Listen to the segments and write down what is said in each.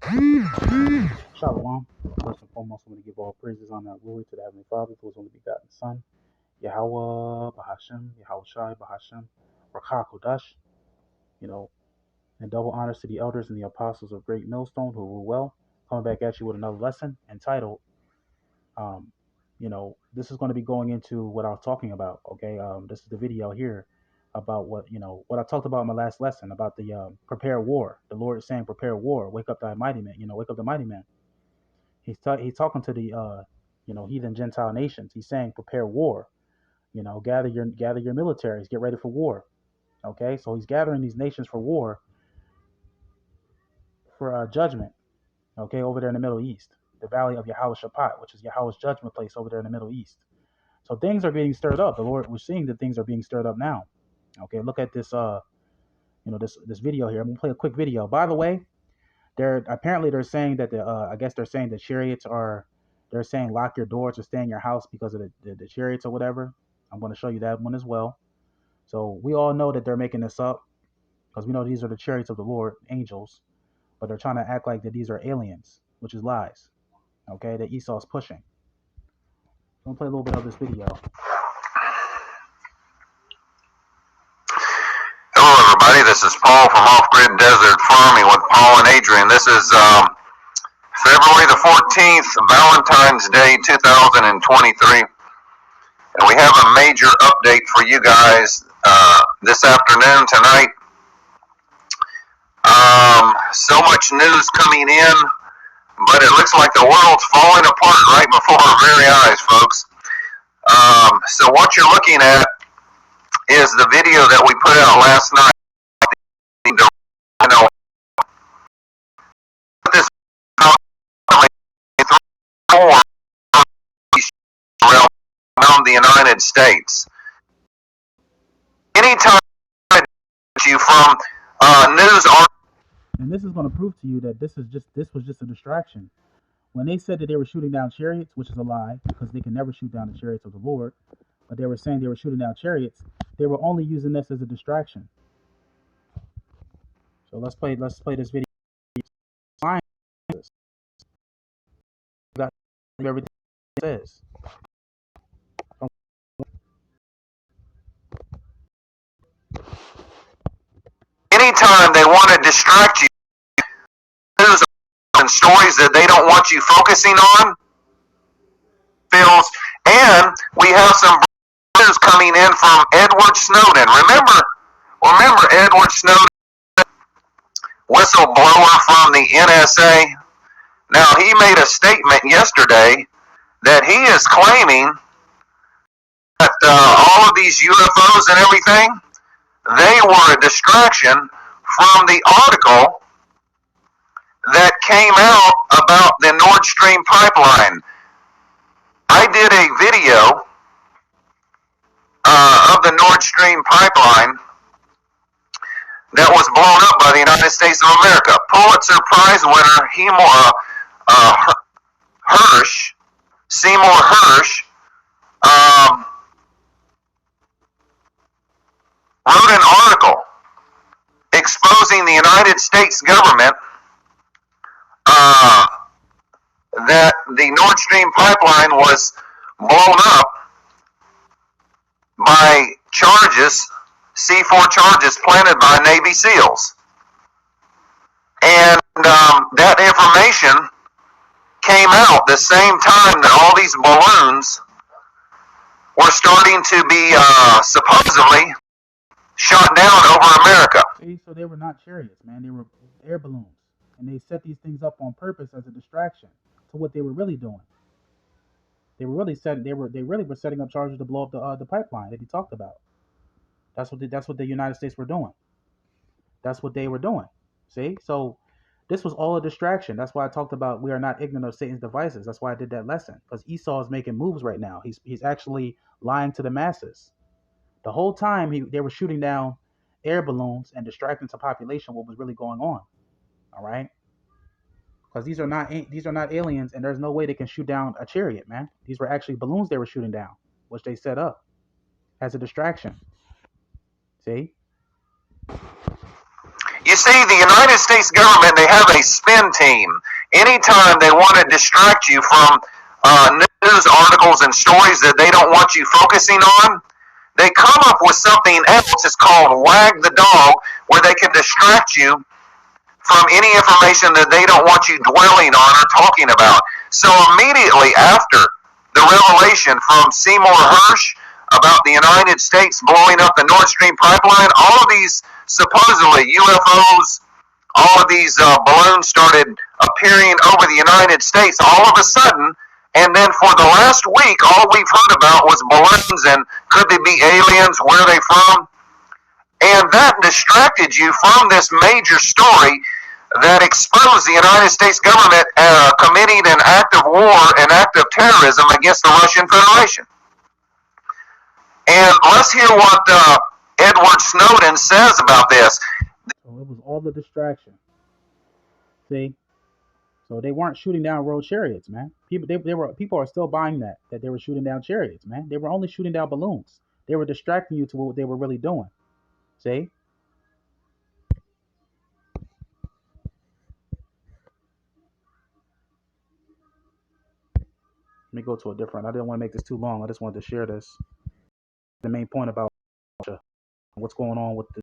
Shalom. First and foremost, I'm going to give all praises, honor, and glory to the Heavenly Father, to His only begotten Son, Yahweh, Bahashem, Yahweh Shai, Bahashem, Rakha Kodash, you know, and double honors to the elders and the apostles of Great Millstone who rule well. Coming back at you with another lesson entitled, um, this is going to be going into what I was talking about, okay? This is the video here about what I talked about in my last lesson about the prepare war. The Lord is saying, prepare war, wake up thy mighty man, wake up the mighty man. He's talking to the heathen Gentile nations. He's saying prepare war. Gather your militaries, get ready for war. Okay, so he's gathering these nations for war, for judgment. Okay, over there in the Middle East, the valley of Yahweh Shaphat, which is Yahweh's judgment place over there in the Middle East. So things are getting stirred up. The Lord, we're seeing that things are being stirred up now. Okay, look at this. This video here. I'm gonna play a quick video. By the way, they're saying that I guess they're saying the chariots are. They're saying lock your doors or stay in your house because of the chariots or whatever. I'm going to show you that one as well. So we all know that they're making this up because we know these are the chariots of the Lord, angels, but they're trying to act like that these are aliens, which is lies. Okay, that Esau's pushing. I'm going to play a little bit of this video. Hello everybody, this is Paul from Off Grid Desert Farming with Paul and Adrian. This is February the 14th, Valentine's Day 2023, and we have a major update for you guys this afternoon, tonight. So much news coming in, but it looks like the world's falling apart right before our very eyes, folks. So what you're looking at is the video that we put out last night. This around the United States. Anytime you from news articles. And this is going to prove to you that this was just a distraction. When they said that they were shooting down chariots, which is a lie, because they can never shoot down the chariots of the Lord, but they were saying they were shooting down chariots, they were only using this as a distraction. So let's play this video. Everything it says. Anytime they want to distract you, news and stories that they don't want you focusing on, Bills, and we have some news coming in from Edward Snowden. Remember Edward Snowden, whistleblower from the NSA. Now, he made a statement yesterday that he is claiming that all of these UFOs and everything, they were a distraction from the article that came out about the Nord Stream pipeline. I did a video of the Nord Stream pipeline that was blown up by the United States of America. Pulitzer Prize winner Seymour Hersh, wrote an article exposing the United States government that the Nord Stream pipeline was blown up by C4 charges planted by Navy SEALs. And that information came out the same time that all these balloons were starting to be supposedly shot down over America. See, so they were not chariots, man. They were air balloons. And they set these things up on purpose as a distraction to what they were really doing. They really were setting up charges to blow up the pipeline that he talked about. That's what the United States were doing. That's what they were doing. See? So this was all a distraction. That's why I talked about we are not ignorant of Satan's devices. That's why I did that lesson. Because Esau is making moves right now. He's actually lying to the masses. The whole time they were shooting down air balloons and distracting the population what was really going on. All right? Because these are not aliens, and there's no way they can shoot down a chariot, man. These were actually balloons they were shooting down, which they set up as a distraction. See? You see, the United States government, they have a spin team. Anytime they want to distract you from news articles and stories that they don't want you focusing on, they come up with something else. It's called Wag the Dog, where they can distract you from any information that they don't want you dwelling on or talking about. So immediately after the revelation from Seymour Hersh about the United States blowing up the Nord Stream pipeline, all of these supposedly UFOs, all of these balloons started appearing over the United States all of a sudden. And then for the last week, all we've heard about was balloons and could they be aliens, where are they from? And that distracted you from this major story that exposed the United States government committing an act of war, an act of terrorism against the Russian Federation. And let's hear what Edward Snowden says about this. So it was all the distraction. See? So they weren't shooting down road chariots, man. People are still buying that they were shooting down chariots, man. They were only shooting down balloons. They were distracting you to what they were really doing. See? Let me go to a different. I didn't want to make this too long. I just wanted to share this. The main point about Russia, what's going on with the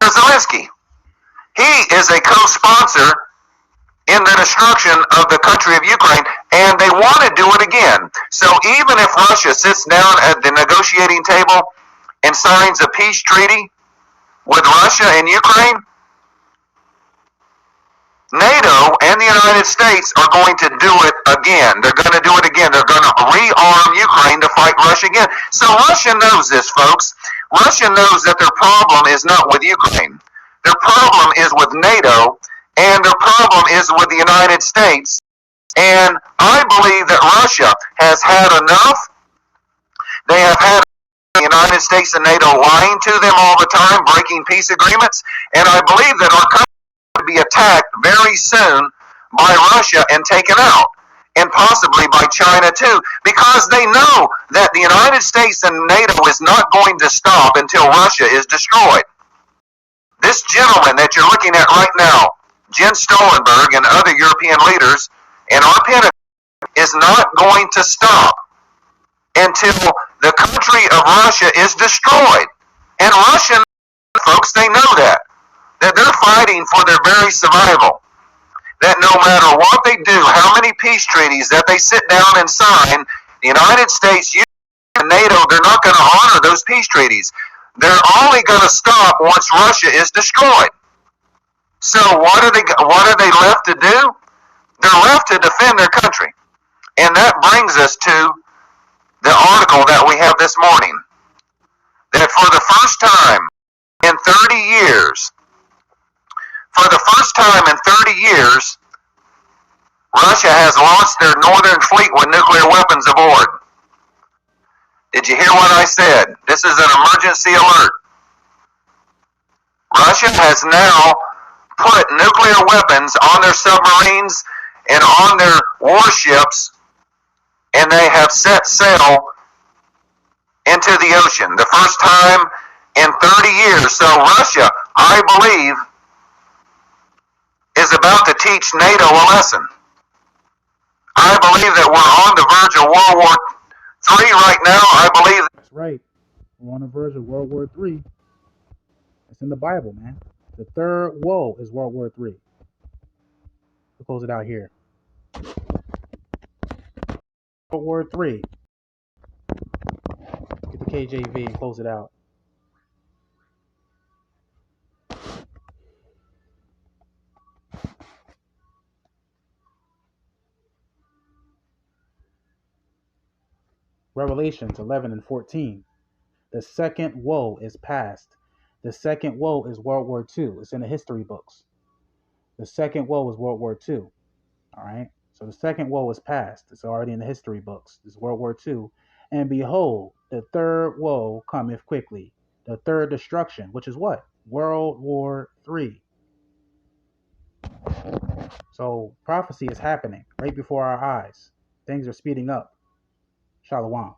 Zelensky. He is a co-sponsor in the destruction of the country of Ukraine, and they want to do it again. So even if Russia sits down at the negotiating table and signs a peace treaty with Russia and Ukraine, NATO and the United States are going to do it again. They're going to do it again. They're going to rearm Ukraine to fight Russia again. So Russia knows this, folks. Russia knows that their problem is not with Ukraine. Their problem is with NATO, and their problem is with the United States. And I believe that Russia has had enough. They have had the United States and NATO lying to them all the time, breaking peace agreements. And I believe that our country will be attacked very soon by Russia and taken out. And possibly by China too, because they know that the United States and NATO is not going to stop until Russia is destroyed. This gentleman that you're looking at right now, Jens Stoltenberg and other European leaders, and our Pentagon is not going to stop until the country of Russia is destroyed. And Russian folks, they know that they're fighting for their very survival. That no matter what they do, how many peace treaties that they sit down and sign, the United States, and NATO, they're not going to honor those peace treaties. They're only going to stop once Russia is destroyed. So what are they left to do? They're left to defend their country. And that brings us to the article that we have this morning. That for the first time in 30 years, Russia has launched their northern fleet with nuclear weapons aboard. Did you hear what I said? This is an emergency alert. Russia has now put nuclear weapons on their submarines and on their warships, and they have set sail into the ocean. The first time in 30 years. So Russia, I believe, is about to teach NATO a lesson. I believe that we're on the verge of World War III right now. I believe. That's right. We're on the verge of World War III. It's in the Bible, man. The third woe is World War III. We'll close it out here. World War III. Get the KJV and close it out. Revelations 11 and 14. The second woe is past. The second woe is World War II. It's in the history books. The second woe is World War II. All right. So the second woe is past. It's already in the history books. It's World War II. And behold, the third woe cometh quickly. The third destruction, which is what? World War III. So prophecy is happening right before our eyes. Things are speeding up. Shalom.